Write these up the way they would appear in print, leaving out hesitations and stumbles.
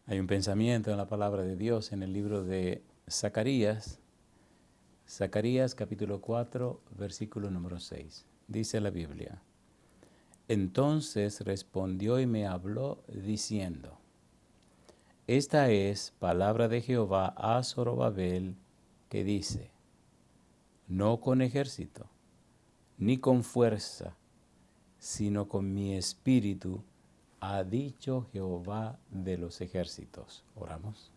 Hay un pensamiento en la palabra de Dios en el libro de Zacarías, Zacarías capítulo 4, versículo número 6. Dice la Biblia: Entonces respondió y me habló diciendo: Esta es palabra de Jehová a Zorobabel, que dice: No con ejército, ni con fuerza, sino con mi espíritu, ha dicho Jehová de los ejércitos. Oramos.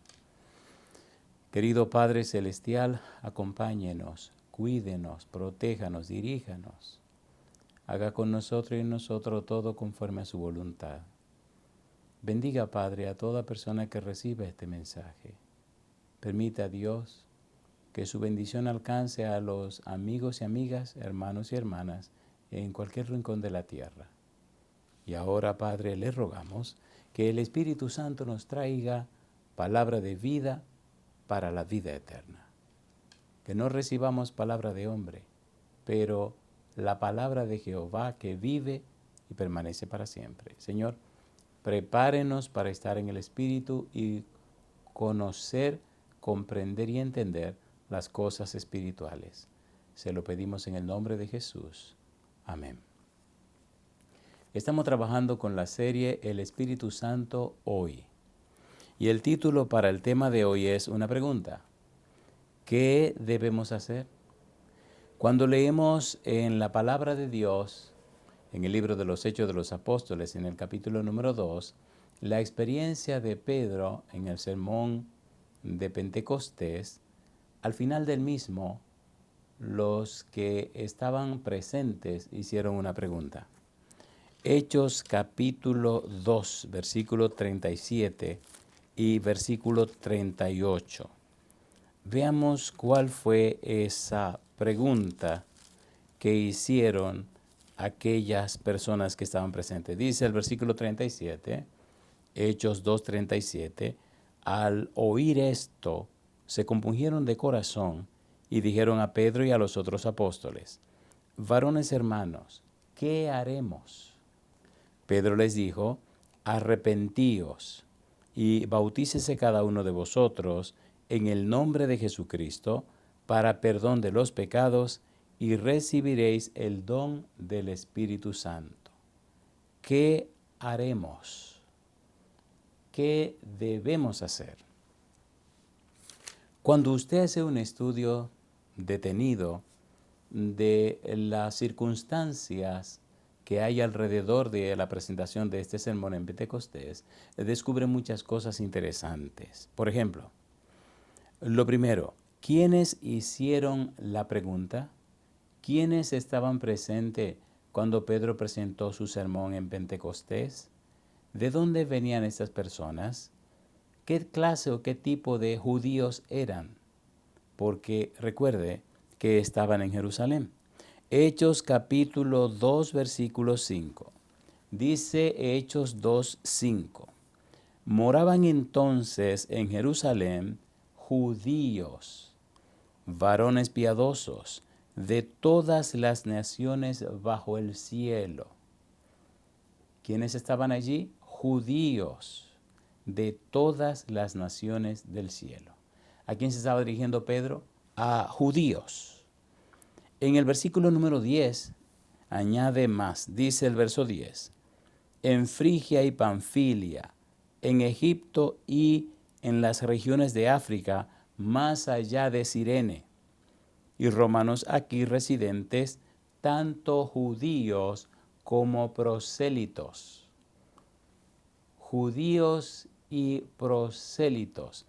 Querido Padre Celestial, acompáñenos, cuídenos, protéjanos, diríjanos. Haga con nosotros y en nosotros todo conforme a su voluntad. Bendiga, Padre, a toda persona que reciba este mensaje. Permita, Dios, que su bendición alcance a los amigos y amigas, hermanos y hermanas en cualquier rincón de la tierra. Y ahora, Padre, le rogamos que el Espíritu Santo nos traiga palabra de vida para la vida eterna. Que no recibamos palabra de hombre, pero la palabra de Jehová que vive y permanece para siempre. Señor, prepárenos para estar en el Espíritu y conocer, comprender y entender las cosas espirituales. Se lo pedimos en el nombre de Jesús. Amén. Estamos trabajando con la serie El Espíritu Santo hoy. Y el título para el tema de hoy es una pregunta: ¿qué debemos hacer? Cuando leemos en la palabra de Dios, en el libro de los Hechos de los Apóstoles, en el capítulo número 2, la experiencia de Pedro en el sermón de Pentecostés, al final del mismo, los que estaban presentes hicieron una pregunta. Hechos capítulo 2, versículo 37 y versículo 38. Veamos cuál fue esa pregunta que hicieron aquellas personas que estaban presentes. Dice el versículo 37, Hechos 2:37, al oír esto, se compungieron de corazón y dijeron a Pedro y a los otros apóstoles: Varones hermanos, ¿qué haremos? Pedro les dijo: Arrepentíos y bautícese cada uno de vosotros en el nombre de Jesucristo para perdón de los pecados, y recibiréis el don del Espíritu Santo. ¿Qué haremos? ¿Qué debemos hacer? Cuando usted hace un estudio detenido de las circunstancias que hay alrededor de la presentación de este sermón en Pentecostés, descubre muchas cosas interesantes. Por ejemplo, lo primero, ¿quiénes hicieron la pregunta? ¿Quiénes estaban presentes cuando Pedro presentó su sermón en Pentecostés? ¿De dónde venían estas personas? ¿Qué clase o qué tipo de judíos eran? Porque recuerde que estaban en Jerusalén. Hechos capítulo 2, versículo 5. Dice Hechos 2, 5. Moraban entonces en Jerusalén judíos, varones piadosos, de todas las naciones bajo el cielo. ¿Quiénes estaban allí? Judíos, de todas las naciones del cielo. ¿A quién se estaba dirigiendo Pedro? A judíos. En el versículo número 10, añade más, dice el verso 10, en Frigia y Panfilia, en Egipto y en las regiones de África, más allá de Cirene, y romanos aquí residentes, tanto judíos como prosélitos. Judíos y prosélitos.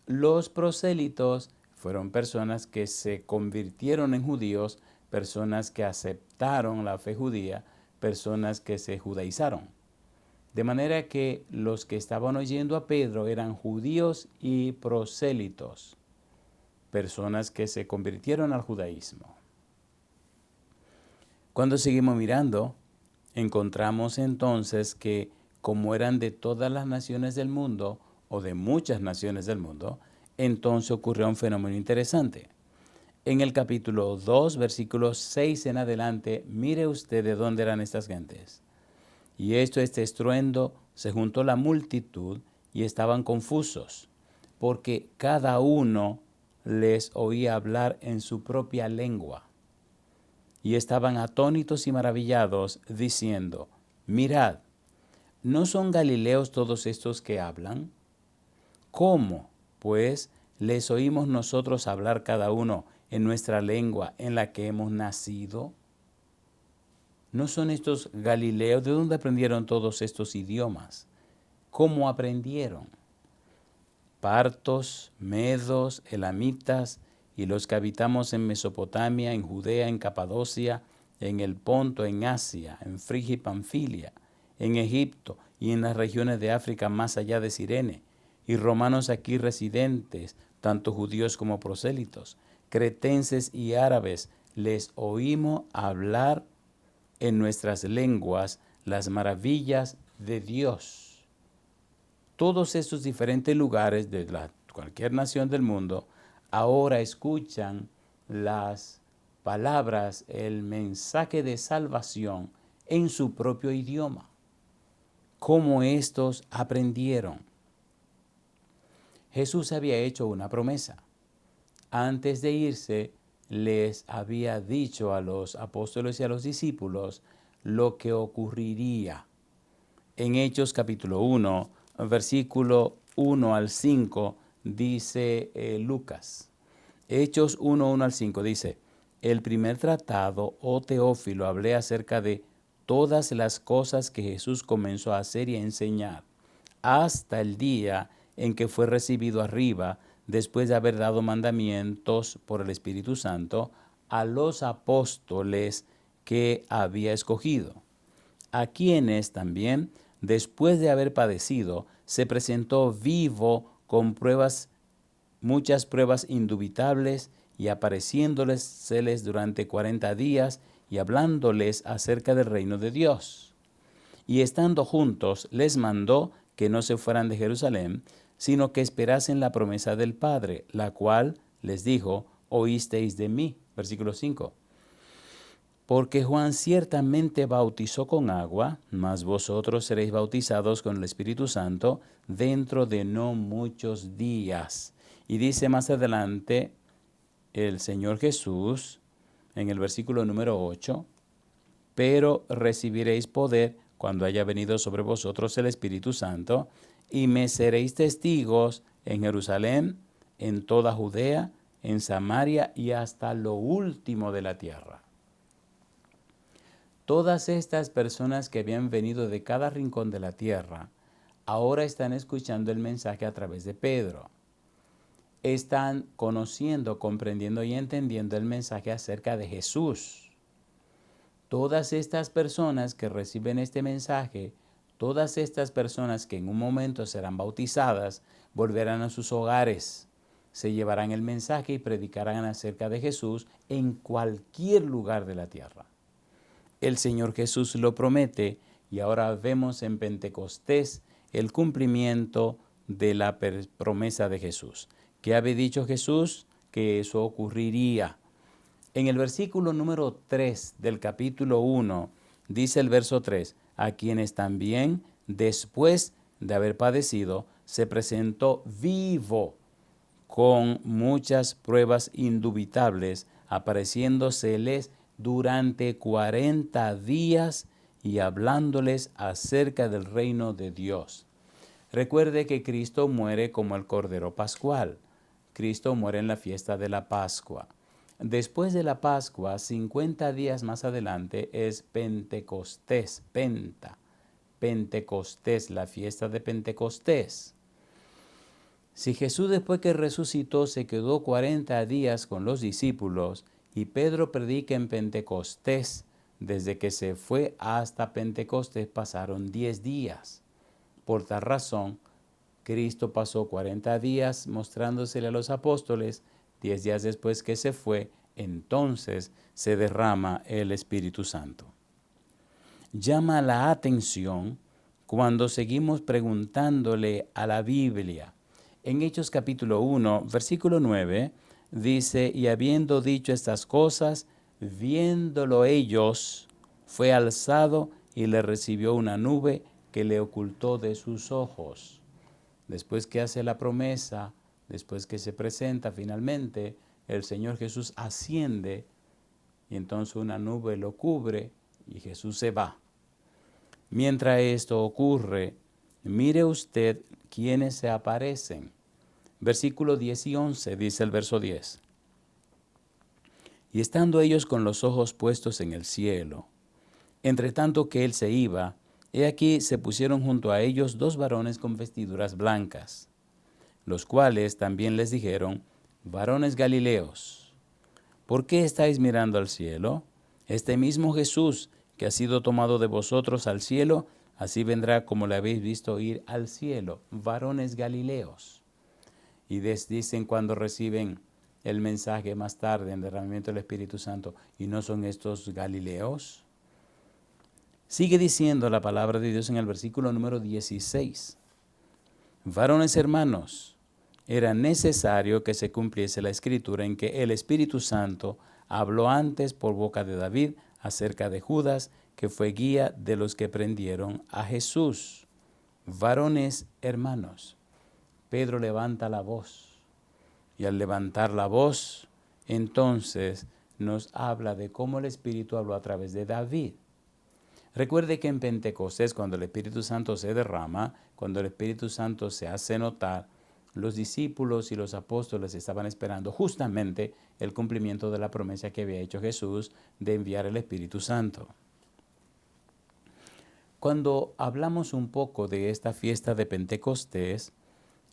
Los prosélitos fueron personas que se convirtieron en judíos, personas que aceptaron la fe judía, personas que se judaizaron. De manera que los que estaban oyendo a Pedro eran judíos y prosélitos, personas que se convirtieron al judaísmo. Cuando seguimos mirando, encontramos entonces que como eran de todas las naciones del mundo, o de muchas naciones del mundo, entonces ocurrió un fenómeno interesante. En el capítulo 2, versículos 6 en adelante, mire usted de dónde eran estas gentes. Y esto, este estruendo, se juntó la multitud y estaban confusos, porque cada uno les oía hablar en su propia lengua. Y estaban atónitos y maravillados, diciendo: mirad, ¿no son galileos todos estos que hablan? ¿Cómo, pues, les oímos nosotros hablar cada uno en nuestra lengua en la que hemos nacido? ¿No son estos galileos? ¿De dónde aprendieron todos estos idiomas? ¿Cómo aprendieron? Partos, medos, elamitas y los que habitamos en Mesopotamia, en Judea, en Capadocia, en el Ponto, en Asia, en Frigia y Panfilia, en Egipto y en las regiones de África más allá de Cirene, y romanos aquí residentes, tanto judíos como prosélitos, cretenses y árabes, les oímos hablar en nuestras lenguas las maravillas de Dios. Todos estos diferentes lugares de cualquier nación del mundo ahora escuchan las palabras, el mensaje de salvación en su propio idioma. ¿Cómo estos aprendieron? Jesús había hecho una promesa. Antes de irse, les había dicho a los apóstoles y a los discípulos lo que ocurriría. En Hechos capítulo 1, versículo 1 al 5, dice Lucas. Hechos 1, 1 al 5 dice: el primer tratado, oh Teófilo, hablé acerca de todas las cosas que Jesús comenzó a hacer y a enseñar, hasta el día en que fue recibido arriba, después de haber dado mandamientos por el Espíritu Santo a los apóstoles que había escogido, a quienes también, después de haber padecido, se presentó vivo con muchas pruebas indubitables, y apareciéndoles durante 40 días y hablándoles acerca del reino de Dios. Y estando juntos, les mandó que no se fueran de Jerusalén, sino que esperasen la promesa del Padre, la cual les dijo: oísteis de mí. Versículo 5. Porque Juan ciertamente bautizó con agua, mas vosotros seréis bautizados con el Espíritu Santo dentro de no muchos días. Y dice más adelante el Señor Jesús, en el versículo número 8, pero recibiréis poder cuando haya venido sobre vosotros el Espíritu Santo, y me seréis testigos en Jerusalén, en toda Judea, en Samaria y hasta lo último de la tierra. Todas estas personas que habían venido de cada rincón de la tierra, ahora están escuchando el mensaje a través de Pedro. Están conociendo, comprendiendo y entendiendo el mensaje acerca de Jesús. Todas estas personas que reciben este mensaje, todas estas personas que en un momento serán bautizadas, volverán a sus hogares, se llevarán el mensaje y predicarán acerca de Jesús en cualquier lugar de la tierra. El Señor Jesús lo promete, y ahora vemos en Pentecostés el cumplimiento de la promesa de Jesús. ¿Qué había dicho Jesús? Que eso ocurriría. En el versículo número 3 del capítulo 1, dice el verso 3, a quienes también, después de haber padecido, se presentó vivo con muchas pruebas indubitables, apareciéndoseles durante 40 días y hablándoles acerca del reino de Dios. Recuerde que Cristo muere como el Cordero Pascual. Cristo muere en la fiesta de la Pascua. Después de la Pascua, 50 días más adelante, es Pentecostés, Pentecostés, la fiesta de Pentecostés. Si Jesús, después que resucitó, se quedó 40 días con los discípulos y Pedro predica en Pentecostés, desde que se fue hasta Pentecostés pasaron 10 días. Por tal razón, Cristo pasó 40 días mostrándosele a los apóstoles. 10 días después que se fue, entonces se derrama el Espíritu Santo. Llama la atención cuando seguimos preguntándole a la Biblia. En Hechos capítulo 1, versículo 9, dice: y habiendo dicho estas cosas, viéndolo ellos, fue alzado y le recibió una nube que le ocultó de sus ojos. después que hace la promesa, después que se presenta finalmente, el Señor Jesús asciende y entonces una nube lo cubre y Jesús se va. Mientras esto ocurre, mire usted quiénes se aparecen. Versículos 10 y 11, dice el verso 10. Y estando ellos con los ojos puestos en el cielo, entre tanto que él se iba, he aquí se pusieron junto a ellos 2 varones con vestiduras blancas, los cuales también les dijeron: varones Galileos, ¿por qué estáis mirando al cielo? Este mismo Jesús, que ha sido tomado de vosotros al cielo, así vendrá como le habéis visto ir al cielo. Varones Galileos. Y dicen cuando reciben el mensaje más tarde en derramamiento del Espíritu Santo: ¿y no son estos Galileos? Sigue diciendo la palabra de Dios en el versículo número 16. Varones hermanos, era necesario que se cumpliese la escritura en que el Espíritu Santo habló antes por boca de David acerca de Judas, que fue guía de los que prendieron a Jesús. Varones hermanos. Pedro levanta la voz, y al levantar la voz, entonces nos habla de cómo el Espíritu habló a través de David. Recuerde que en Pentecostés, cuando el Espíritu Santo se derrama, cuando el Espíritu Santo se hace notar, los discípulos y los apóstoles estaban esperando justamente el cumplimiento de la promesa que había hecho Jesús de enviar el Espíritu Santo. Cuando hablamos un poco de esta fiesta de Pentecostés,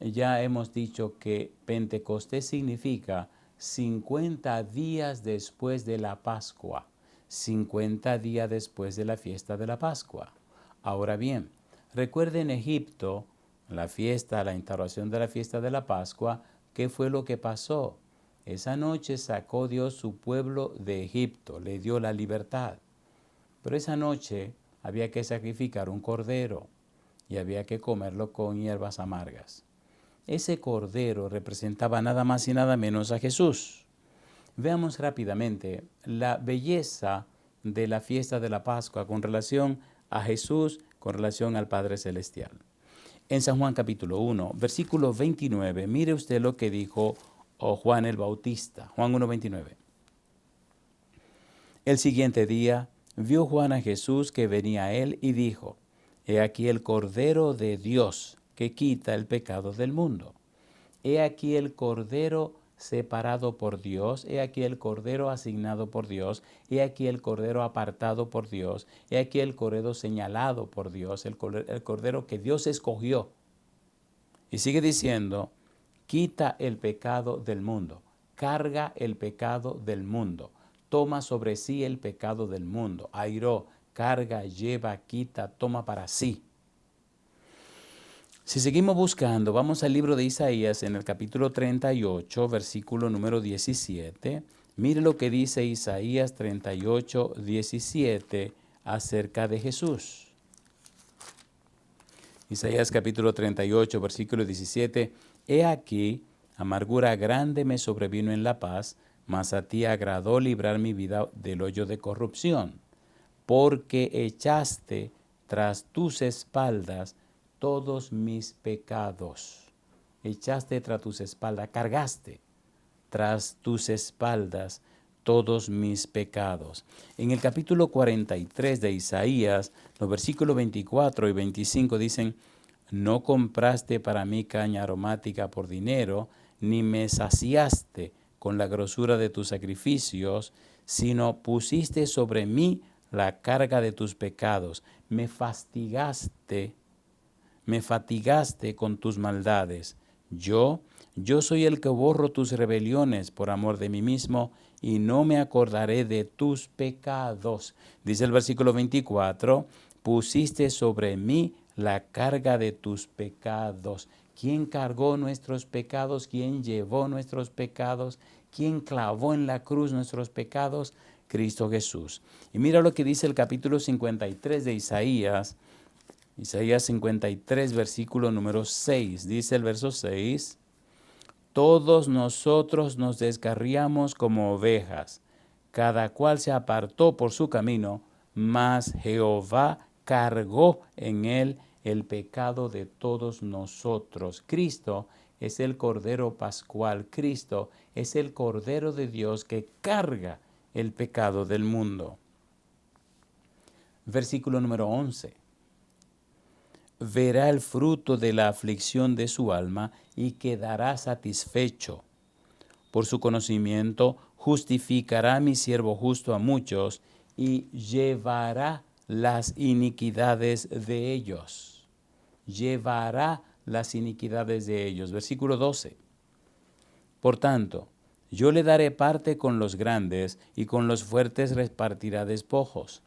ya hemos dicho que Pentecostés significa 50 días después de la Pascua. 50 días después de la fiesta de la Pascua. Ahora bien, recuerde en Egipto, la instauración de la fiesta de la Pascua, ¿qué fue lo que pasó? Esa noche sacó Dios su pueblo de Egipto, le dio la libertad. Pero esa noche había que sacrificar un cordero y había que comerlo con hierbas amargas. Ese cordero representaba nada más y nada menos a Jesús. Veamos rápidamente la belleza de la fiesta de la Pascua con relación a Jesús, con relación al Padre Celestial. En San Juan capítulo 1, versículo 29, mire usted lo que dijo Juan el Bautista. Juan 1:29. El siguiente día vio Juan a Jesús que venía a él y dijo: He aquí el Cordero de Dios que quita el pecado del mundo. He aquí el Cordero separado por Dios, he aquí el Cordero asignado por Dios, he aquí el Cordero apartado por Dios, he aquí el Cordero señalado por Dios, el Cordero que Dios escogió. Y sigue diciendo: quita el pecado del mundo, carga el pecado del mundo, toma sobre sí el pecado del mundo. Airó, carga, lleva, quita, toma para sí. Si seguimos buscando, vamos al libro de Isaías en el capítulo 38, versículo número 17. Mire lo que dice Isaías 38, 17 acerca de Jesús. Isaías capítulo 38, versículo 17. He aquí, amargura grande me sobrevino en la paz, mas a ti agradó librar mi vida del hoyo de corrupción, porque echaste tras tus espaldas todos mis pecados. Echaste tras tus espaldas, cargaste tras tus espaldas todos mis pecados. En el capítulo 43 de Isaías, los versículos 24 y 25 dicen: No compraste para mí caña aromática por dinero, ni me saciaste con la grosura de tus sacrificios, sino pusiste sobre mí la carga de tus pecados. Me fatigaste con tus maldades. Yo soy el que borro tus rebeliones por amor de mí mismo, y no me acordaré de tus pecados. Dice el versículo 24, pusiste sobre mí la carga de tus pecados. ¿Quién cargó nuestros pecados? ¿Quién llevó nuestros pecados? ¿Quién clavó en la cruz nuestros pecados? Cristo Jesús. Y mira lo que dice el capítulo 53 de Isaías. Isaías 53, versículo número 6. Dice el verso 6: Todos nosotros nos descarriamos como ovejas, cada cual se apartó por su camino, mas Jehová cargó en él el pecado de todos nosotros. Cristo es el Cordero Pascual. Cristo es el Cordero de Dios que carga el pecado del mundo. Versículo número 11. Verá el fruto de la aflicción de su alma y quedará satisfecho. Por su conocimiento justificará a mi siervo justo a muchos y llevará las iniquidades de ellos. Llevará las iniquidades de ellos. Versículo 12. Por tanto, yo le daré parte con los grandes y con los fuertes repartirá despojos,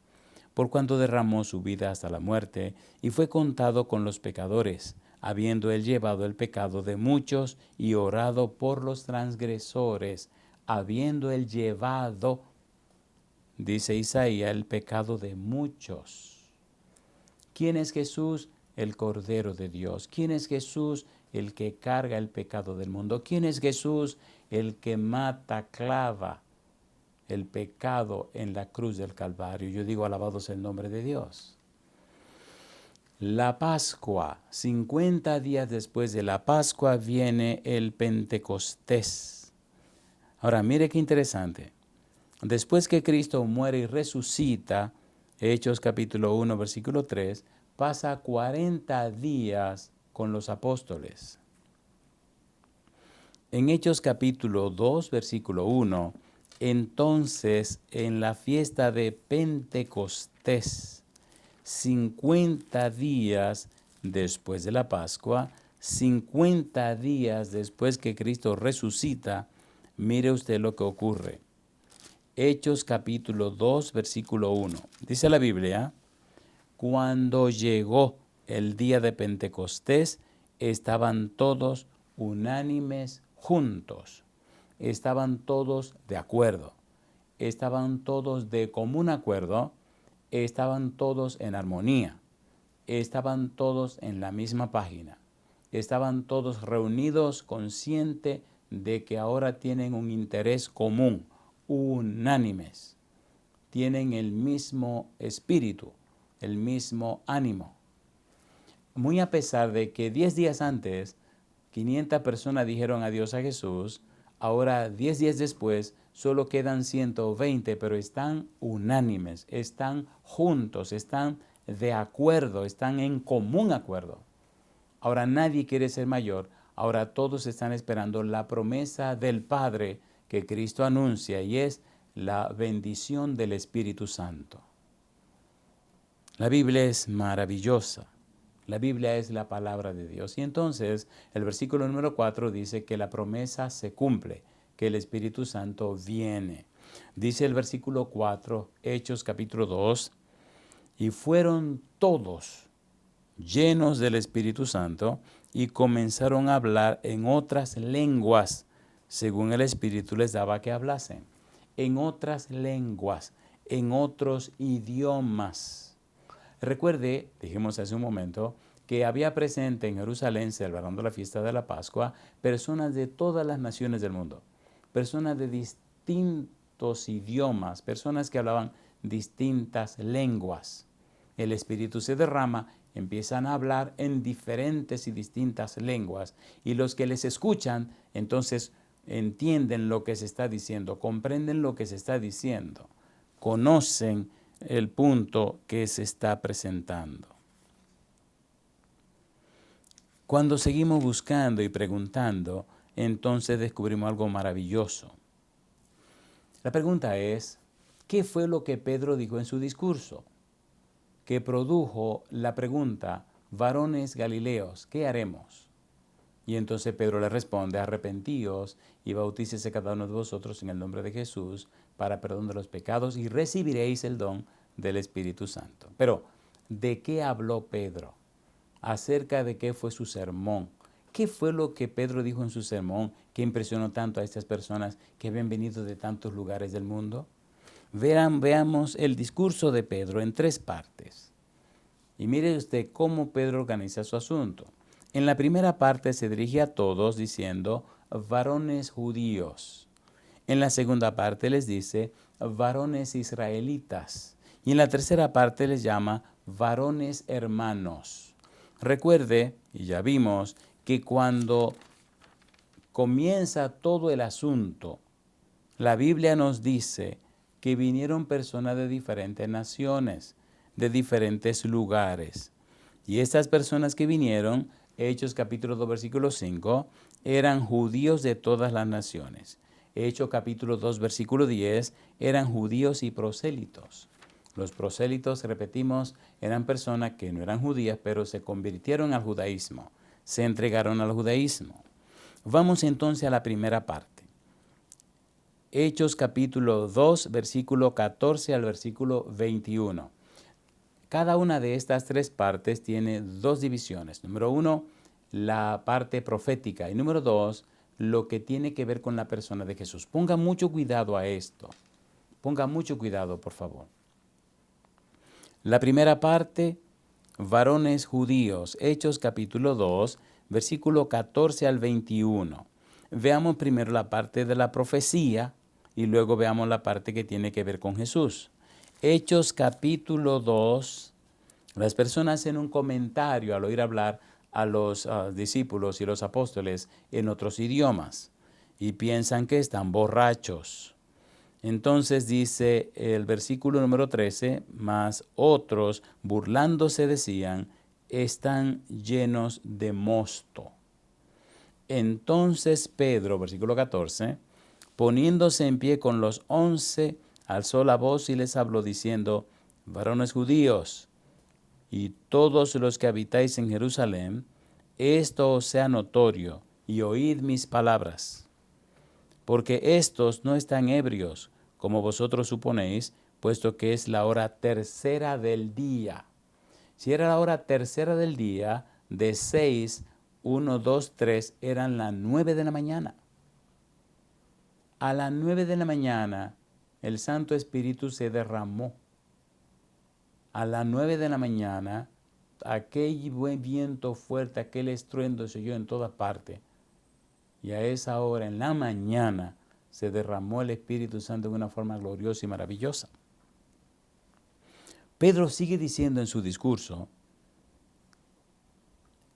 por cuanto derramó su vida hasta la muerte y fue contado con los pecadores, habiendo él llevado el pecado de muchos y orado por los transgresores, habiendo él llevado, dice Isaías, el pecado de muchos. ¿Quién es Jesús? El Cordero de Dios. ¿Quién es Jesús? El que carga el pecado del mundo. ¿Quién es Jesús? El que mata, clava el pecado en la cruz del Calvario. Yo digo, alabado sea el nombre de Dios. La Pascua, 50 días después de la Pascua viene el Pentecostés. Ahora, mire qué interesante. Después que Cristo muere y resucita, Hechos capítulo 1, versículo 3, pasa 40 días con los apóstoles. En Hechos capítulo 2, versículo 1, entonces en la fiesta de Pentecostés, 50 días después de la Pascua, 50 días después que Cristo resucita, mire usted lo que ocurre. Hechos capítulo 2, versículo 1. Dice la Biblia, cuando llegó el día de Pentecostés, estaban todos unánimes juntos. Estaban todos de acuerdo. Estaban todos de común acuerdo. Estaban todos en armonía. Estaban todos en la misma página. Estaban todos reunidos conscientes de que ahora tienen un interés común, unánimes. Tienen el mismo espíritu, el mismo ánimo. Muy a pesar de que 10 días antes, 500 personas dijeron adiós a Jesús, ahora 10 días después solo quedan 120, pero están unánimes, están juntos, están de acuerdo, están en común acuerdo. Ahora nadie quiere ser mayor, ahora todos están esperando la promesa del Padre que Cristo anuncia y es la bendición del Espíritu Santo. La Biblia es maravillosa. La Biblia es la palabra de Dios. Y entonces el versículo número 4 dice que la promesa se cumple, que el Espíritu Santo viene. Dice el versículo 4, Hechos capítulo 2, y fueron todos llenos del Espíritu Santo y comenzaron a hablar en otras lenguas, según el Espíritu les daba que hablasen. En otras lenguas, en otros idiomas. Recuerde, dijimos hace un momento, que había presente en Jerusalén, celebrando la fiesta de la Pascua, personas de todas las naciones del mundo, personas de distintos idiomas, personas que hablaban distintas lenguas. El Espíritu se derrama, empiezan a hablar en diferentes y distintas lenguas, y los que les escuchan, entonces entienden lo que se está diciendo, comprenden lo que se está diciendo, conocen el punto que se está presentando. Cuando seguimos buscando y preguntando, entonces descubrimos algo maravilloso. La pregunta es, ¿qué fue lo que Pedro dijo en su discurso? Que produjo la pregunta, varones galileos, ¿qué haremos? Y entonces Pedro le responde, arrepentíos y bautícese cada uno de vosotros en el nombre de Jesús para perdón de los pecados y recibiréis el don del Espíritu Santo. Pero, ¿de qué habló Pedro? ¿Acerca de qué fue su sermón? ¿Qué fue lo que Pedro dijo en su sermón que impresionó tanto a estas personas que habían venido de tantos lugares del mundo? Veamos el discurso de Pedro en 3 partes. Y mire usted cómo Pedro organiza su asunto. En la primera parte se dirige a todos diciendo, varones judíos. En la segunda parte les dice, varones israelitas. Y en la tercera parte les llama, varones hermanos. Recuerde, y ya vimos, que cuando comienza todo el asunto, la Biblia nos dice que vinieron personas de diferentes naciones, de diferentes lugares. Y estas personas que vinieron, Hechos capítulo 2, versículo 5, eran judíos de todas las naciones. Hechos capítulo 2, versículo 10, eran judíos y prosélitos. Los prosélitos, repetimos, eran personas que no eran judías, pero se convirtieron al judaísmo, se entregaron al judaísmo. Vamos entonces a la primera parte. Hechos capítulo 2, versículo 14 al versículo 21. Cada una de estas tres partes tiene dos divisiones. Número 1, la parte profética. Y número 2, lo que tiene que ver con la persona de Jesús. Ponga mucho cuidado a esto. Ponga mucho cuidado, por favor. La primera parte, varones judíos. Hechos capítulo 2, versículo 14 al 21. Veamos primero la parte de la profecía y luego veamos la parte que tiene que ver con Jesús. Hechos capítulo 2, las personas hacen un comentario al oír hablar a los discípulos y los apóstoles en otros idiomas y piensan que están borrachos. Entonces dice el versículo número 13, mas otros burlándose decían, están llenos de mosto. Entonces Pedro, versículo 14, poniéndose en pie con los 11, alzó la voz y les habló diciendo, varones judíos, y todos los que habitáis en Jerusalén, esto os sea notorio, y oíd mis palabras. Porque estos no están ebrios, como vosotros suponéis, puesto que es la hora tercera del día. Si era la hora tercera del día, de 6, 1, 2, 3, eran las 9 de la mañana. A las 9 de la mañana, el Santo Espíritu se derramó. A las 9 de la mañana, aquel buen viento fuerte, aquel estruendo se oyó en todas partes. Y a esa hora, en la mañana, se derramó el Espíritu Santo de una forma gloriosa y maravillosa. Pedro sigue diciendo en su discurso,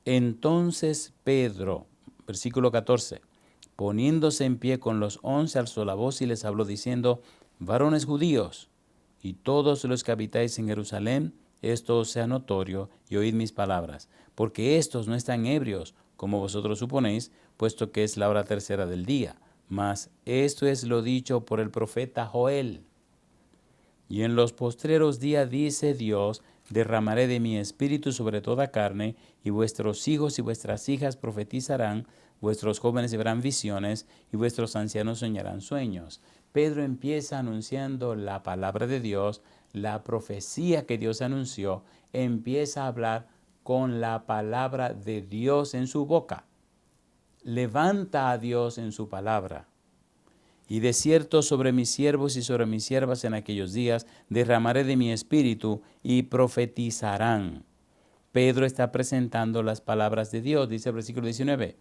entonces Pedro, versículo 14, poniéndose en pie con los 11, alzó la voz y les habló diciendo, varones judíos, y todos los que habitáis en Jerusalén, esto os sea notorio, y oíd mis palabras, porque estos no están ebrios, como vosotros suponéis, puesto que es la hora tercera del día. Mas esto es lo dicho por el profeta Joel. Y en los postreros días dice Dios, derramaré de mi espíritu sobre toda carne, y vuestros hijos y vuestras hijas profetizarán, vuestros jóvenes verán visiones, y vuestros ancianos soñarán sueños. Pedro empieza anunciando la palabra de Dios, la profecía que Dios anunció, empieza a hablar con la palabra de Dios en su boca. Levanta a Dios en su palabra. Y de cierto sobre mis siervos y sobre mis siervas en aquellos días derramaré de mi espíritu y profetizarán. Pedro está presentando las palabras de Dios, dice el versículo 19.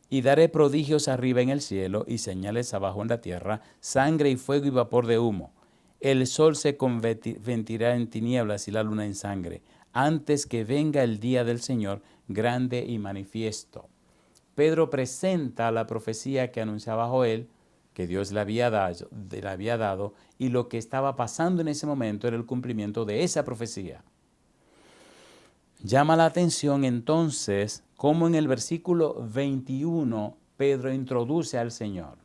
Y daré prodigios arriba en el cielo y señales abajo en la tierra, sangre y fuego y vapor de humo. El sol se convertirá en tinieblas y la luna en sangre, antes que venga el día del Señor grande y manifiesto. Pedro presenta la profecía que anunciaba Joel, que Dios le había dado, y lo que estaba pasando en ese momento era el cumplimiento de esa profecía. Llama la atención entonces cómo en el versículo 21 Pedro introduce al Señor.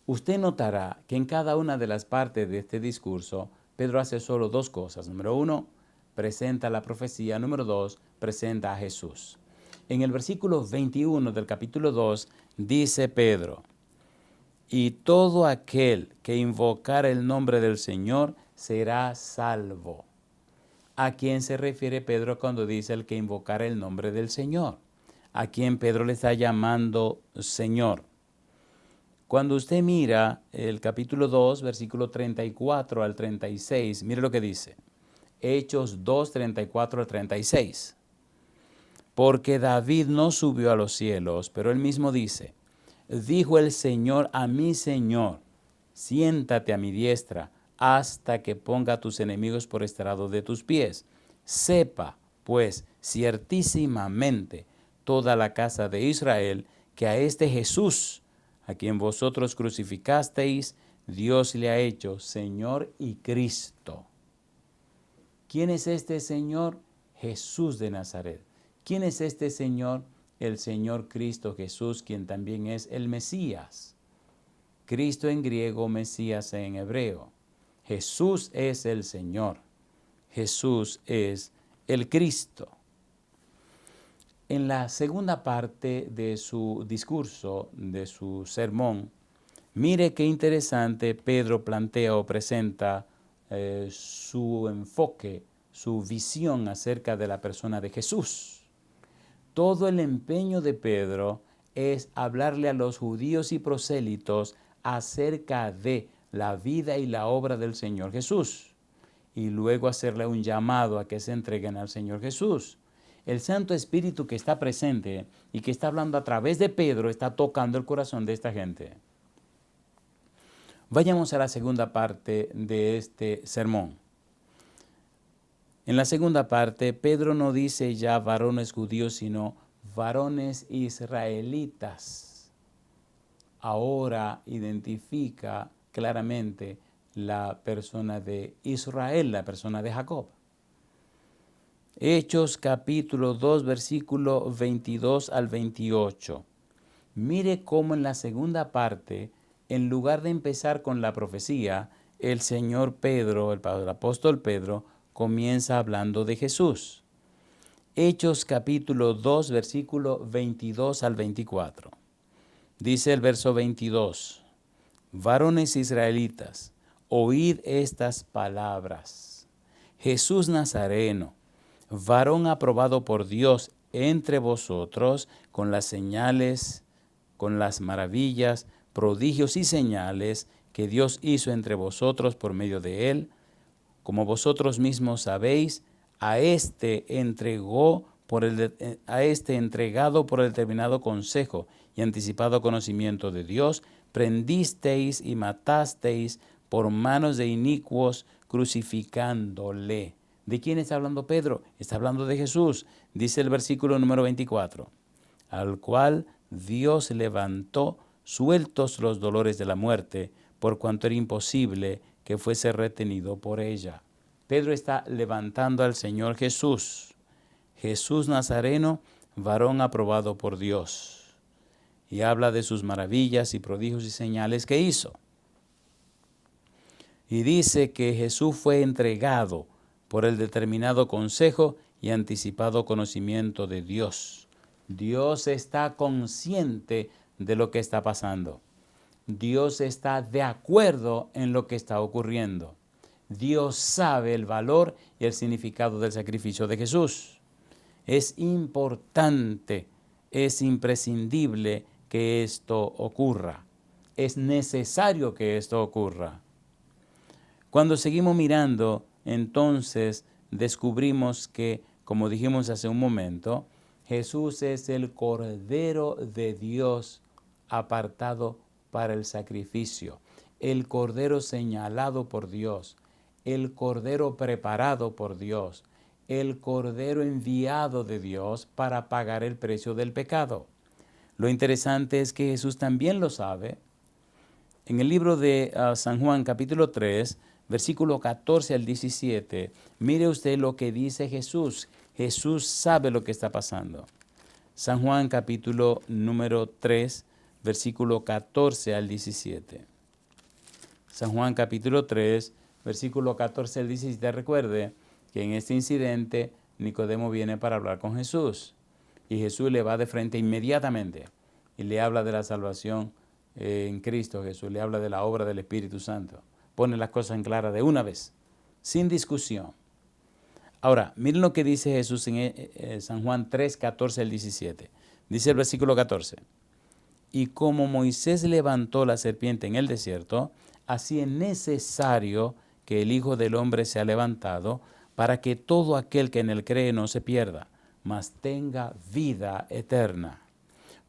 Usted notará que en cada una de las partes de este discurso, Pedro hace solo dos cosas. Número 1, presenta la profecía. Número 2, presenta a Jesús. En el versículo 21 del capítulo 2 dice Pedro, y todo aquel que invocar el nombre del Señor será salvo. ¿A quién se refiere Pedro cuando dice el que invocar el nombre del Señor? ¿A quién Pedro le está llamando Señor? Cuando usted mira el capítulo 2, versículo 34 al 36, mire lo que dice. Hechos 2, 34 al 36. Porque David no subió a los cielos, pero él mismo dice, dijo el Señor a mi Señor, siéntate a mi diestra hasta que ponga a tus enemigos por estrado de tus pies. Sepa, pues, ciertísimamente toda la casa de Israel, que a este Jesús, a quien vosotros crucificasteis, Dios le ha hecho Señor y Cristo. ¿Quién es este Señor? Jesús de Nazaret. ¿Quién es este Señor? El Señor Cristo Jesús, quien también es el Mesías. Cristo en griego, Mesías en hebreo. Jesús es el Señor. Jesús es el Cristo. En la segunda parte de su discurso, de su sermón, mire qué interesante Pedro plantea o presenta su enfoque, su visión acerca de la persona de Jesús. Todo el empeño de Pedro es hablarle a los judíos y prosélitos acerca de la vida y la obra del Señor Jesús, y luego hacerle un llamado a que se entreguen al Señor Jesús. El Santo Espíritu que está presente y que está hablando a través de Pedro está tocando el corazón de esta gente. Vayamos a la segunda parte de este sermón. En la segunda parte, Pedro no dice ya varones judíos, sino varones israelitas. Ahora identifica claramente la persona de Israel, la persona de Jacob. Hechos capítulo 2, versículo 22 al 28. Mire cómo en la segunda parte, en lugar de empezar con la profecía, el Señor Pedro, el apóstol Pedro, comienza hablando de Jesús. Hechos capítulo 2, versículo 22 al 24. Dice el verso 22, varones israelitas, oíd estas palabras. Jesús Nazareno, varón aprobado por Dios entre vosotros con las señales, con las maravillas, prodigios y señales que Dios hizo entre vosotros por medio de él, como vosotros mismos sabéis, a este entregado por el determinado consejo y anticipado conocimiento de Dios, prendisteis y matasteis por manos de inicuos, crucificándole. ¿De quién está hablando Pedro? Está hablando de Jesús. Dice el versículo número 24, al cual Dios levantó sueltos los dolores de la muerte, por cuanto era imposible que fuese retenido por ella. Pedro está levantando al Señor Jesús. Jesús Nazareno, varón aprobado por Dios. Y habla de sus maravillas y prodigios y señales que hizo. Y dice que Jesús fue entregado por el determinado consejo y anticipado conocimiento de Dios. Dios está consciente de lo que está pasando. Dios está de acuerdo en lo que está ocurriendo. Dios sabe el valor y el significado del sacrificio de Jesús. Es importante, es imprescindible que esto ocurra. Es necesario que esto ocurra. Cuando seguimos mirando, entonces descubrimos que, como dijimos hace un momento, Jesús es el Cordero de Dios apartado para el sacrificio, el Cordero señalado por Dios, el Cordero preparado por Dios, el Cordero enviado de Dios para pagar el precio del pecado. Lo interesante es que Jesús también lo sabe. En el libro de San Juan, capítulo 3, versículo 14 al 17, mire usted lo que dice Jesús. Jesús sabe lo que está pasando. San Juan, capítulo número 3, versículo 14 al 17. San Juan, capítulo 3, versículo 14 al 17. Recuerde que en este incidente Nicodemo viene para hablar con Jesús. Y Jesús le va de frente inmediatamente y le habla de la salvación en Cristo Jesús, le habla de la obra del Espíritu Santo. Pone las cosas en clara de una vez, sin discusión. Ahora, miren lo que dice Jesús en San Juan 3, 14 al 17. Dice el versículo 14. Y como Moisés levantó la serpiente en el desierto, así es necesario que el Hijo del Hombre sea levantado, para que todo aquel que en él cree no se pierda, mas tenga vida eterna.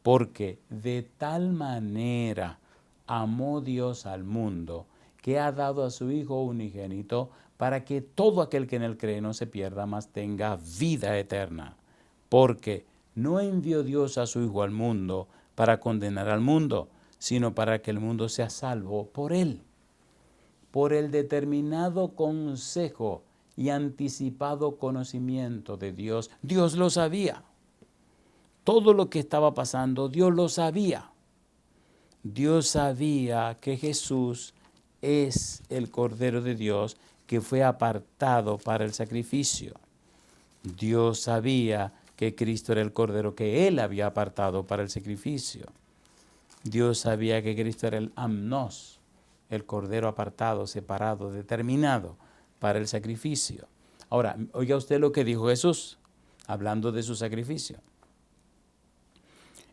Porque de tal manera amó Dios al mundo, que ha dado a su Hijo unigénito, para que todo aquel que en él cree no se pierda, mas tenga vida eterna. porque no envió Dios a su Hijo al mundo para condenar al mundo, sino para que el mundo sea salvo por él. Por el determinado consejo y anticipado conocimiento de Dios. Dios lo sabía. Todo lo que estaba pasando, Dios lo sabía. Dios sabía que Jesús es el Cordero de Dios que fue apartado para el sacrificio. Dios sabía que Cristo era el Cordero que Él había apartado para el sacrificio. Dios sabía que Cristo era el amnos, el Cordero apartado, separado, determinado para el sacrificio. Ahora, oiga usted lo que dijo Jesús, hablando de su sacrificio.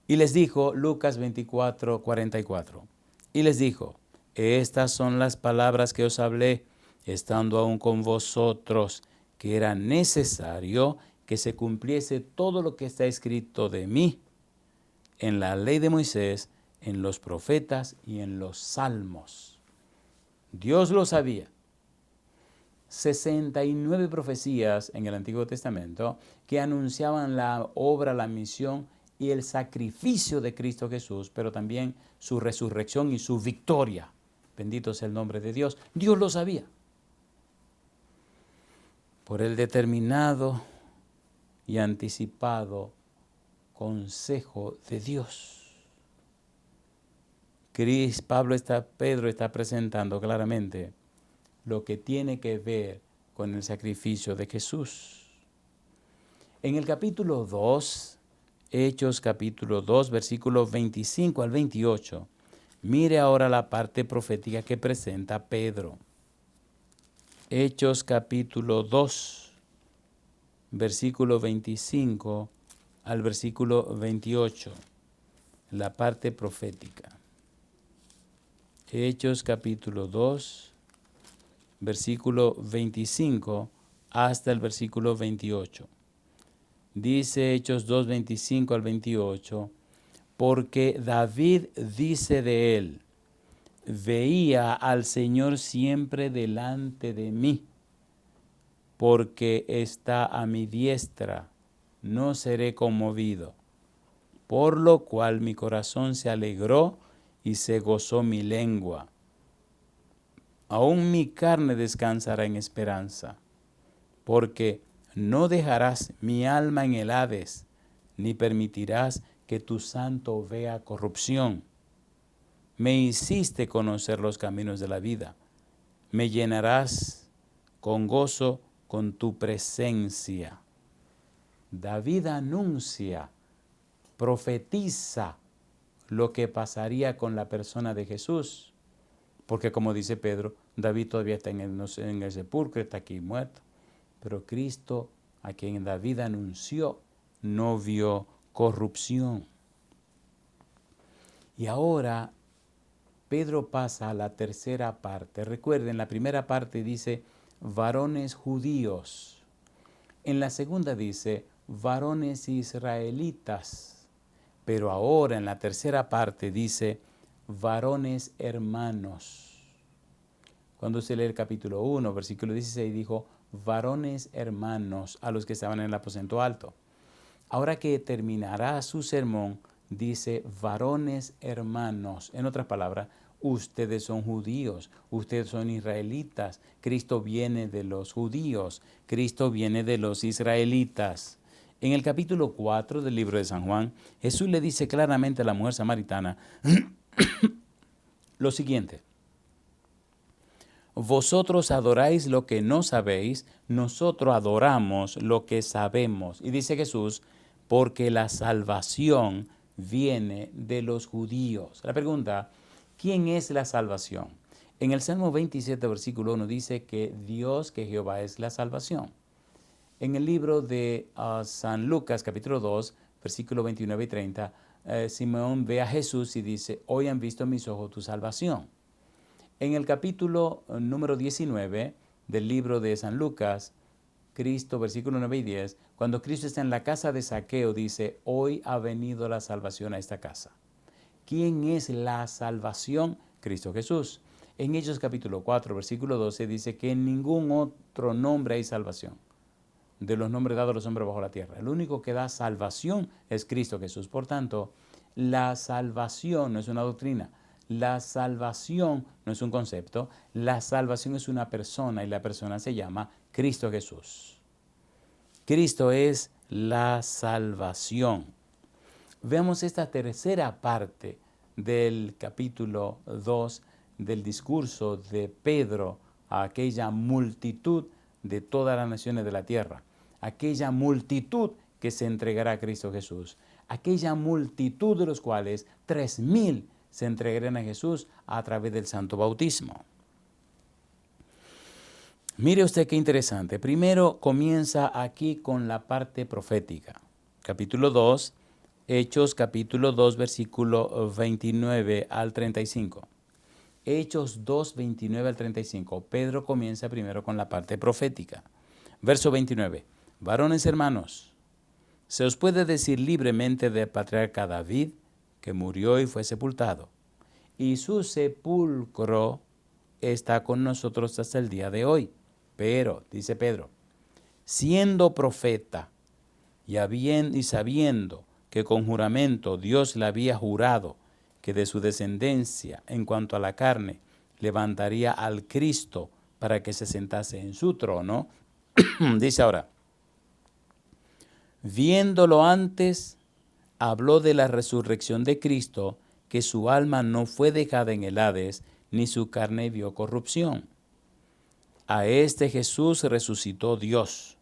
Y les dijo, Lucas 24, 44, y les dijo, estas son las palabras que os hablé, estando aún con vosotros, que era necesario que se cumpliese todo lo que está escrito de mí en la ley de Moisés, en los profetas y en los salmos. Dios lo sabía. 69 profecías en el Antiguo Testamento que anunciaban la obra, la misión y el sacrificio de Cristo Jesús, pero también su resurrección y su victoria. Bendito sea el nombre de Dios. Dios lo sabía. Por el determinado y anticipado consejo de Dios. Pedro está presentando claramente lo que tiene que ver con el sacrificio de Jesús. En el capítulo 2, Hechos capítulo 2, versículos 25 al 28, mire ahora la parte profética que presenta Pedro. Hechos capítulo 2, versículo 25 al versículo 28, la parte profética. Hechos capítulo 2, versículo 25 hasta el versículo 28. Dice Hechos 2, 25 al 28, porque David dice de él, veía al Señor siempre delante de mí, porque está a mi diestra, no seré conmovido. Por lo cual mi corazón se alegró y se gozó mi lengua. Aún mi carne descansará en esperanza, porque no dejarás mi alma en el Hades, ni permitirás que tu santo vea corrupción. Me hiciste conocer los caminos de la vida. Me llenarás con gozo con tu presencia. David anuncia, profetiza lo que pasaría con la persona de Jesús. Porque como dice Pedro, David todavía está en el sepulcro, está aquí muerto. Pero Cristo, a quien David anunció, no vio corrupción. Y ahora Pedro pasa a la tercera parte. Recuerden, la primera parte dice varones judíos. En la segunda dice varones israelitas. Pero ahora en la tercera parte dice varones hermanos. Cuando se lee el capítulo 1, versículo 16, dijo varones hermanos a los que estaban en el aposento alto. Ahora que terminará su sermón, dice varones hermanos. En otras palabras, ustedes son judíos, ustedes son israelitas. Cristo viene de los judíos, Cristo viene de los israelitas. En el capítulo 4 del libro de San Juan, Jesús le dice claramente a la mujer samaritana lo siguiente. Vosotros adoráis lo que no sabéis, nosotros adoramos lo que sabemos. Y dice Jesús, porque la salvación viene de los judíos. La pregunta, ¿quién es la salvación? En el Salmo 27, versículo 1 dice que Dios, que Jehová es la salvación. En el libro de San Lucas, capítulo 2, versículo 29 y 30, Simeón ve a Jesús y dice, hoy han visto mis ojos tu salvación. En el capítulo número 19 del libro de San Lucas, Cristo, versículo 9 y 10, cuando Cristo está en la casa de Zaqueo, dice, hoy ha venido la salvación a esta casa. ¿Quién es la salvación? Cristo Jesús. En Hechos capítulo 4, versículo 12, dice que en ningún otro nombre hay salvación. de los nombres dados a los hombres bajo la tierra. El único que da salvación es Cristo Jesús. Por tanto, la salvación no es una doctrina. La salvación no es un concepto. La salvación es una persona y la persona se llama Cristo Jesús. Cristo es la salvación. Veamos esta tercera parte del capítulo 2 del discurso de Pedro a aquella multitud de todas las naciones de la tierra, aquella multitud que se entregará a Cristo Jesús, aquella multitud de los cuales 3,000 se entregarán a Jesús a través del santo bautismo. Mire usted qué interesante. Primero comienza aquí con la parte profética. Capítulo 2, Hechos capítulo 2, versículo 29 al 35. Hechos 2, 29 al 35. Pedro comienza primero con la parte profética. Verso 29. Varones hermanos, se os puede decir libremente del patriarca David, que murió y fue sepultado, y su sepulcro está con nosotros hasta el día de hoy. Pero, dice Pedro, siendo profeta y sabiendo que con juramento Dios le había jurado que de su descendencia, en cuanto a la carne, levantaría al Cristo para que se sentase en su trono, dice ahora, viéndolo antes, habló de la resurrección de Cristo, que su alma no fue dejada en el Hades, ni su carne vio corrupción. A este Jesús resucitó Dios,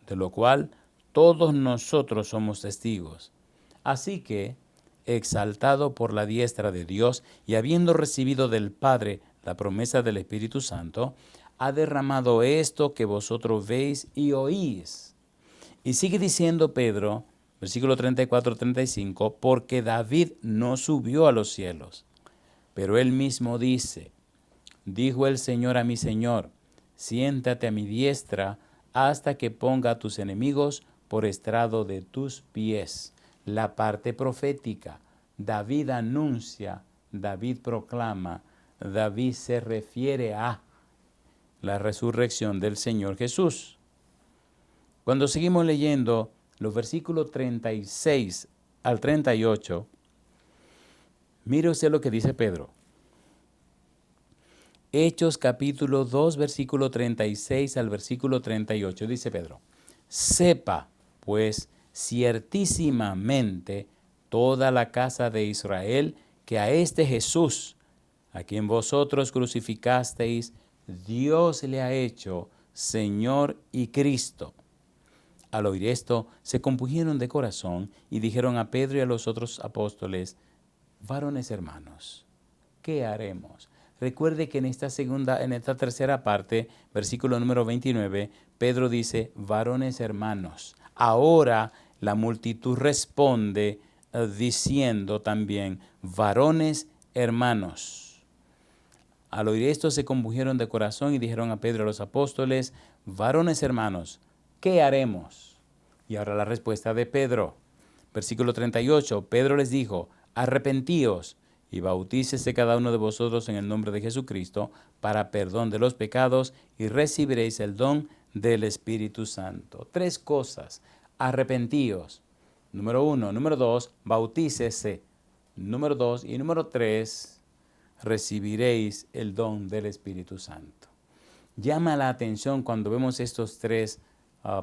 de lo cual todos nosotros somos testigos. Así que, exaltado por la diestra de Dios y habiendo recibido del Padre la promesa del Espíritu Santo, ha derramado esto que vosotros veis y oís. Y sigue diciendo Pedro, versículo 34-35, porque David no subió a los cielos, pero él mismo dice, dijo el Señor a mi Señor, siéntate a mi diestra hasta que ponga a tus enemigos por estrado de tus pies. La parte profética, David anuncia, David proclama, David se refiere a la resurrección del Señor Jesús. Cuando seguimos leyendo los versículos 36 al 38, mire usted lo que dice Pedro. Hechos capítulo 2, versículo 36 al versículo 38, dice Pedro, sepa, pues, ciertísimamente toda la casa de Israel que a este Jesús, a quien vosotros crucificasteis, Dios le ha hecho Señor y Cristo. Al oír esto, se compungieron de corazón y dijeron a Pedro y a los otros apóstoles, varones hermanos, ¿qué haremos? Recuerde que en esta tercera parte, versículo número 29, Pedro dice, varones hermanos. Ahora la multitud responde diciendo también, varones hermanos. Al oír esto se compungieron de corazón y dijeron a Pedro y a los apóstoles, varones hermanos, ¿qué haremos? Y ahora la respuesta de Pedro. Versículo 38, Pedro les dijo, arrepentíos y bautícese cada uno de vosotros en el nombre de Jesucristo para perdón de los pecados y recibiréis el don del Espíritu Santo. 3 cosas. Arrepentíos. Número 1. Número 2. Bautícese. Número 2. Y número 3. Recibiréis el don del Espíritu Santo. Llama la atención cuando vemos estos 3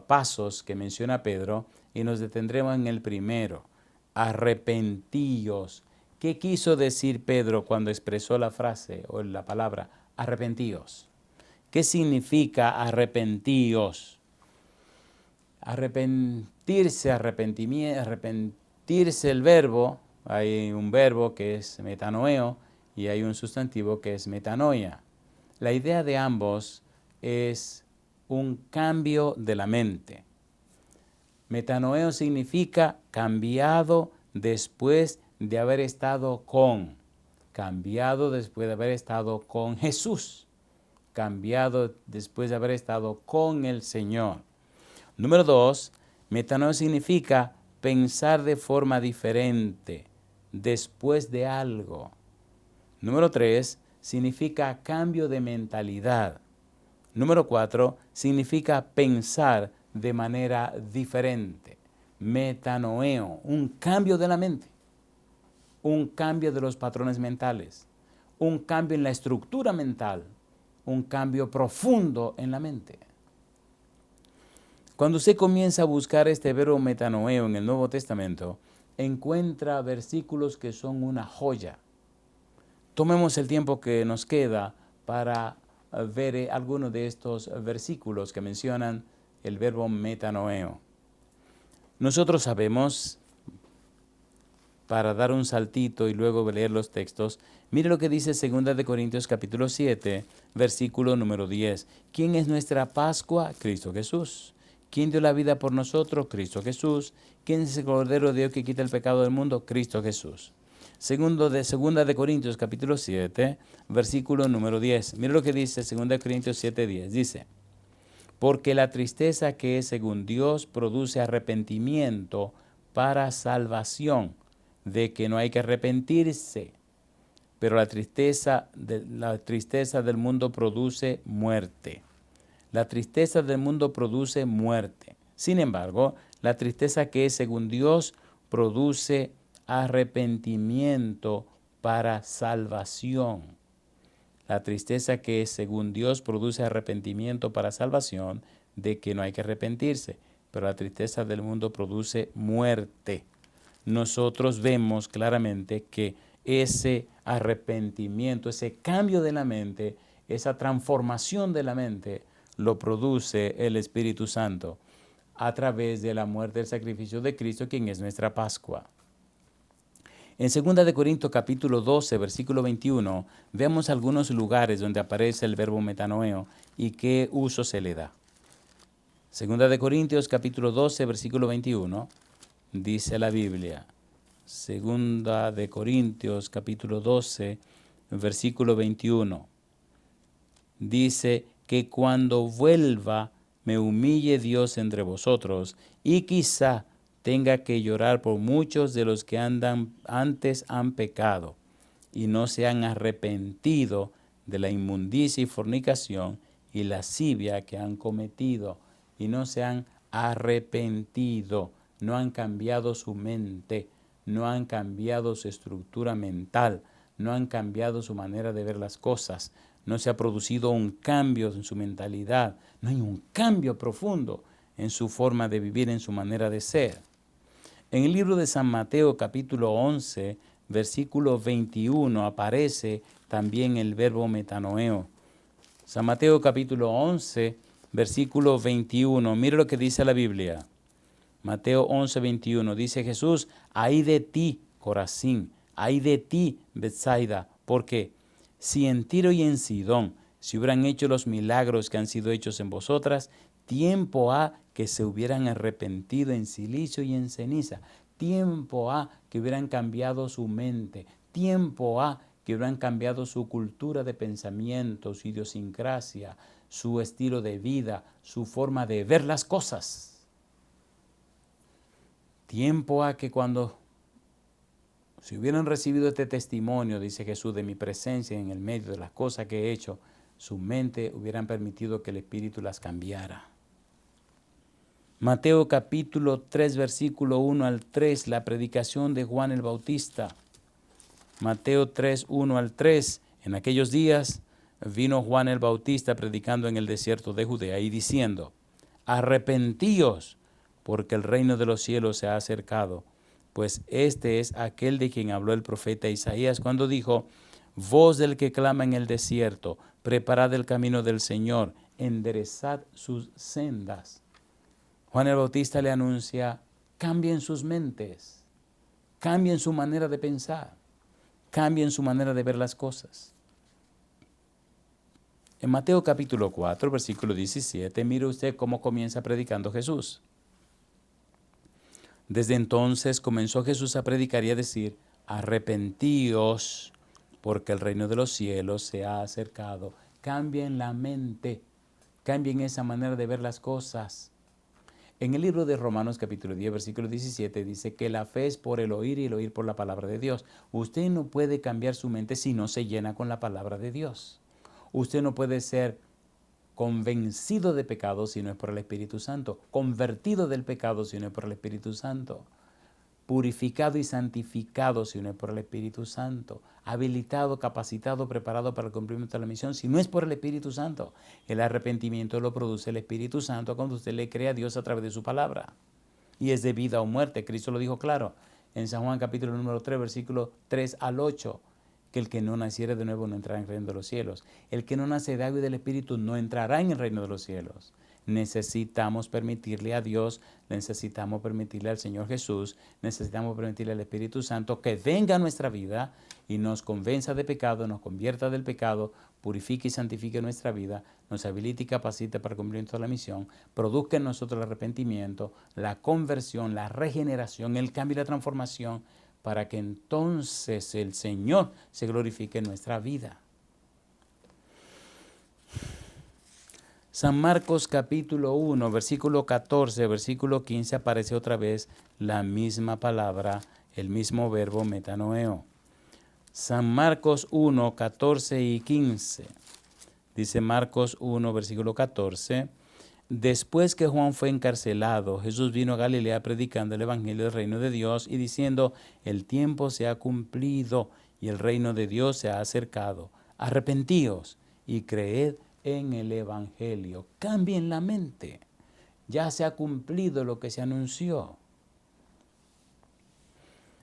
pasos que menciona Pedro y nos detendremos en el primero. Arrepentíos. ¿Qué quiso decir Pedro cuando expresó la frase o la palabra arrepentíos? ¿Qué significa arrepentíos? Arrepentirse, arrepentirse el verbo, hay un verbo que es metanoeo y hay un sustantivo que es metanoia. La idea de ambos es un cambio de la mente. Metanoeo significa cambiado después de haber estado cambiado después de haber estado con Jesús, cambiado después de haber estado con el Señor. Número 2, metanoia significa pensar de forma diferente, después de algo. Número 3, significa cambio de mentalidad. Número 4, significa pensar de manera diferente. Metanoeo, un cambio de la mente, un cambio de los patrones mentales, un cambio en la estructura mental, un cambio profundo en la mente. Cuando usted comienza a buscar este verbo metanoeo en el Nuevo Testamento, encuentra versículos que son una joya. Tomemos el tiempo que nos queda para ver algunos de estos versículos que mencionan el verbo metanoeo. Nosotros sabemos, para dar un saltito y luego leer los textos, mire lo que dice 2 Corintios capítulo 7, versículo número 10. ¿Quién es nuestra Pascua? Cristo Jesús. ¿Quién dio la vida por nosotros? Cristo Jesús. ¿Quién es el Cordero de Dios que quita el pecado del mundo? Cristo Jesús. Segunda de Corintios capítulo 7, versículo número 10. Mire lo que dice 2 Corintios 7, 10. Dice, porque la tristeza que es según Dios produce arrepentimiento para salvación, de que no hay que arrepentirse, pero la tristeza del mundo produce muerte. La tristeza del mundo produce muerte. Sin embargo, la tristeza que es según Dios produce arrepentimiento para salvación. La tristeza que es según Dios produce arrepentimiento para salvación, de que no hay que arrepentirse, pero la tristeza del mundo produce muerte. Nosotros vemos claramente que ese arrepentimiento, ese cambio de la mente, esa transformación de la mente, lo produce el Espíritu Santo a través de la muerte del sacrificio de Cristo, quien es nuestra Pascua. En 2 Corintios capítulo 12, versículo 21, vemos algunos lugares donde aparece el verbo metanoeo y qué uso se le da. 2 Corintios capítulo 12, versículo 21, dice la Biblia. 2 Corintios capítulo 12, versículo 21. Dice que cuando vuelva me humille Dios entre vosotros y quizá tenga que llorar por muchos de los que antes han pecado y no se han arrepentido de la inmundicia y fornicación y lascivia que han cometido, y no se han arrepentido, no han cambiado su mente, no han cambiado su estructura mental, no han cambiado su manera de ver las cosas, no se ha producido un cambio en su mentalidad, no hay un cambio profundo en su forma de vivir, en su manera de ser. En el libro de San Mateo capítulo 11, versículo 21, aparece también el verbo metanoeo. San Mateo capítulo 11, versículo 21, mire lo que dice la Biblia. Mateo 11, 21, dice Jesús, ay de ti, Corazín, ay de ti, Betsaida, porque si en Tiro y en Sidón se hubieran hecho los milagros que han sido hechos en vosotras, tiempo ha que se hubieran arrepentido en silicio y en ceniza, tiempo ha que hubieran cambiado su mente, tiempo ha que hubieran cambiado su cultura de pensamiento, su idiosincrasia, su estilo de vida, su forma de ver las cosas. Tiempo ha que cuando si hubieran recibido este testimonio, dice Jesús, de mi presencia en el medio de las cosas que he hecho, su mente hubieran permitido que el Espíritu las cambiara. Mateo capítulo 3, versículo 1 al 3, la predicación de Juan el Bautista. Mateo 3, 1 al 3, en aquellos días vino Juan el Bautista predicando en el desierto de Judea y diciendo, arrepentíos, porque el reino de los cielos se ha acercado. Pues este es aquel de quien habló el profeta Isaías cuando dijo, voz del que clama en el desierto, preparad el camino del Señor, enderezad sus sendas. Juan el Bautista le anuncia, cambien sus mentes, cambien su manera de pensar, cambien su manera de ver las cosas. En Mateo capítulo 4, versículo 17, mire usted cómo comienza predicando Jesús. Desde entonces comenzó Jesús a predicar y a decir, arrepentíos, porque el reino de los cielos se ha acercado. Cambien la mente, cambien esa manera de ver las cosas. En el libro de Romanos capítulo 10, versículo 17, dice que la fe es por el oír y el oír por la palabra de Dios. Usted no puede cambiar su mente si no se llena con la palabra de Dios. Usted no puede ser convencido de pecado si no es por el Espíritu Santo, convertido del pecado si no es por el Espíritu Santo, purificado y santificado si no es por el Espíritu Santo, habilitado, capacitado, preparado para el cumplimiento de la misión si no es por el Espíritu Santo. El arrepentimiento lo produce el Espíritu Santo cuando usted le cree a Dios a través de su palabra. Y es de vida o muerte. Cristo lo dijo claro en San Juan capítulo número 3, versículo 3 al 8, que el que no naciere de nuevo no entrará en el reino de los cielos. El que no nace de agua y del Espíritu no entrará en el reino de los cielos. Necesitamos permitirle a Dios, necesitamos permitirle al Señor Jesús, necesitamos permitirle al Espíritu Santo que venga a nuestra vida y nos convenza de pecado, nos convierta del pecado, purifique y santifique nuestra vida, nos habilite y capacite para cumplir toda la misión, produzca en nosotros el arrepentimiento, la conversión, la regeneración, el cambio y la transformación, para que entonces el Señor se glorifique en nuestra vida. San Marcos capítulo 1, versículo 14, versículo 15, aparece otra vez la misma palabra, el mismo verbo metanoeo. San Marcos 1, 14 y 15. Dice Marcos 1, versículo 14. Después que Juan fue encarcelado, Jesús vino a Galilea predicando el evangelio del reino de Dios y diciendo: el tiempo se ha cumplido y el reino de Dios se ha acercado. Arrepentíos y creed en el evangelio. Cambien la mente. Ya se ha cumplido lo que se anunció.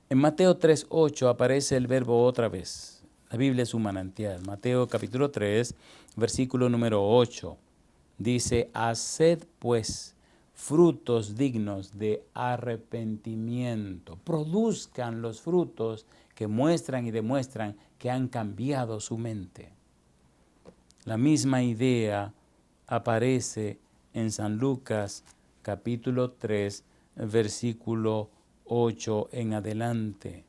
En Mateo 3:8 aparece el verbo otra vez. La Biblia es un manantial. Mateo capítulo 3, versículo número 8. Dice: haced pues frutos dignos de arrepentimiento. Produzcan los frutos que muestran y demuestran que han cambiado su mente. La misma idea aparece en San Lucas capítulo 3, versículo 8 en adelante.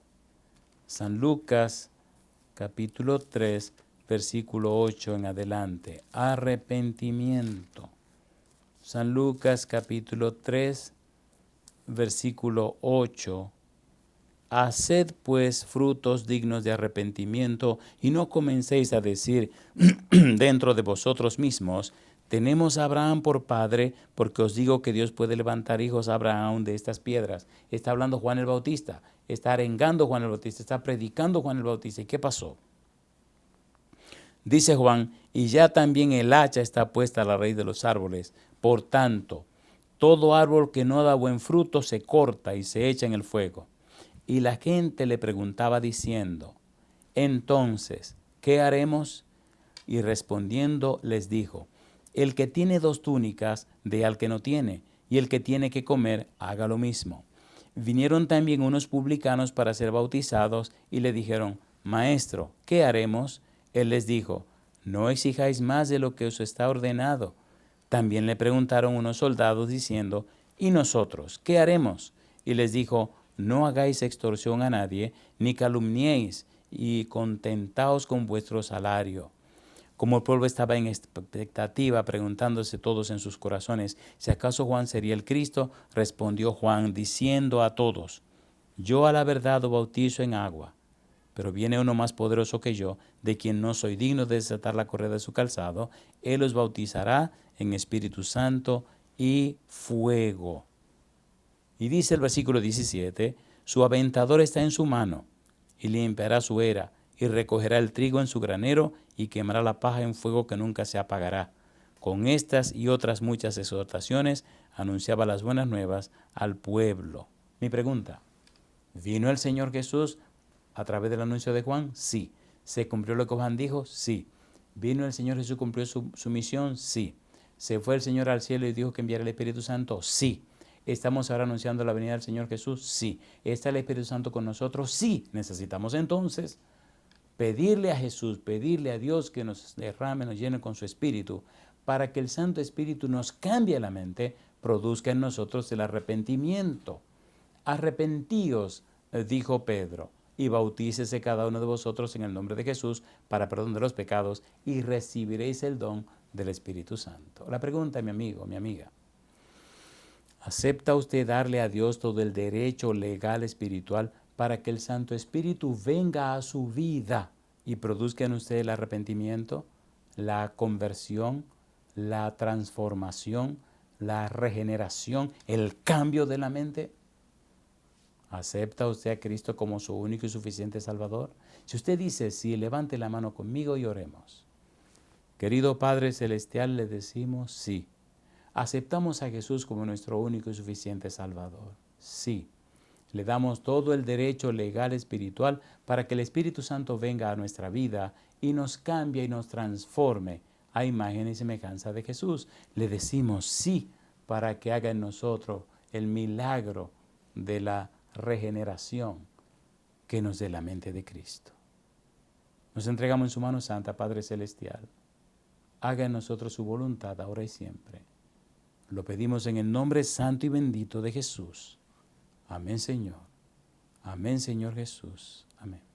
San Lucas capítulo 3, versículo 8 en adelante. Arrepentimiento. San Lucas capítulo 3, versículo 8. Haced pues frutos dignos de arrepentimiento y no comencéis a decir dentro de vosotros mismos: tenemos a Abraham por padre, porque os digo que Dios puede levantar hijos a Abraham de estas piedras. Está hablando Juan el Bautista, está arengando Juan el Bautista, está predicando Juan el Bautista. ¿Y qué pasó? Dice Juan: y ya también el hacha está puesta a la raíz de los árboles. Por tanto, todo árbol que no da buen fruto se corta y se echa en el fuego. Y la gente le preguntaba diciendo: entonces, ¿qué haremos? Y respondiendo les dijo: el que tiene 2 túnicas, dé al que no tiene, y el que tiene que comer, haga lo mismo. Vinieron también unos publicanos para ser bautizados y le dijeron: Maestro, ¿qué haremos? Él les dijo: no exijáis más de lo que os está ordenado. También le preguntaron unos soldados diciendo: ¿y nosotros qué haremos? Y les dijo: no hagáis extorsión a nadie, ni calumniéis, y contentaos con vuestro salario. Como el pueblo estaba en expectativa, preguntándose todos en sus corazones si acaso Juan sería el Cristo, respondió Juan diciendo a todos: yo a la verdad os bautizo en agua, pero viene uno más poderoso que yo, de quien no soy digno de desatar la correa de su calzado. Él os bautizará en Espíritu Santo y fuego. Y dice el versículo 17: su aventador está en su mano, y limpiará su era, y recogerá el trigo en su granero, y quemará la paja en fuego que nunca se apagará. Con estas y otras muchas exhortaciones anunciaba las buenas nuevas al pueblo. Mi pregunta: ¿vino el Señor Jesús a través del anuncio de Juan? Sí. ¿Se cumplió lo que Juan dijo? Sí. ¿Vino el Señor Jesús, cumplió su misión? Sí. ¿Se fue el Señor al cielo y dijo que enviara el Espíritu Santo? Sí. ¿Estamos ahora anunciando la venida del Señor Jesús? Sí. ¿Está el Espíritu Santo con nosotros? Sí. Necesitamos entonces pedirle a Jesús, pedirle a Dios que nos derrame, nos llene con su Espíritu, para que el Santo Espíritu nos cambie la mente, produzca en nosotros el arrepentimiento. Arrepentíos, dijo Pedro, y bautícese cada uno de vosotros en el nombre de Jesús para perdón de los pecados, y recibiréis el don del Espíritu Santo. La pregunta, mi amigo, mi amiga: ¿acepta usted darle a Dios todo el derecho legal espiritual para que el Santo Espíritu venga a su vida y produzca en usted el arrepentimiento, la conversión, la transformación, la regeneración, el cambio de la mente? ¿Acepta usted a Cristo como su único y suficiente Salvador? Si usted dice sí, levante la mano conmigo y oremos. Querido Padre Celestial, le decimos sí. ¿Aceptamos a Jesús como nuestro único y suficiente Salvador? Sí. Le damos todo el derecho legal espiritual para que el Espíritu Santo venga a nuestra vida y nos cambie y nos transforme a imagen y semejanza de Jesús. Le decimos sí para que haga en nosotros el milagro de la regeneración que nos dé la mente de Cristo. Nos entregamos en su mano santa, Padre Celestial. Haga en nosotros su voluntad ahora y siempre. Lo pedimos en el nombre santo y bendito de Jesús. Amén, Señor. Amén, Señor Jesús. Amén.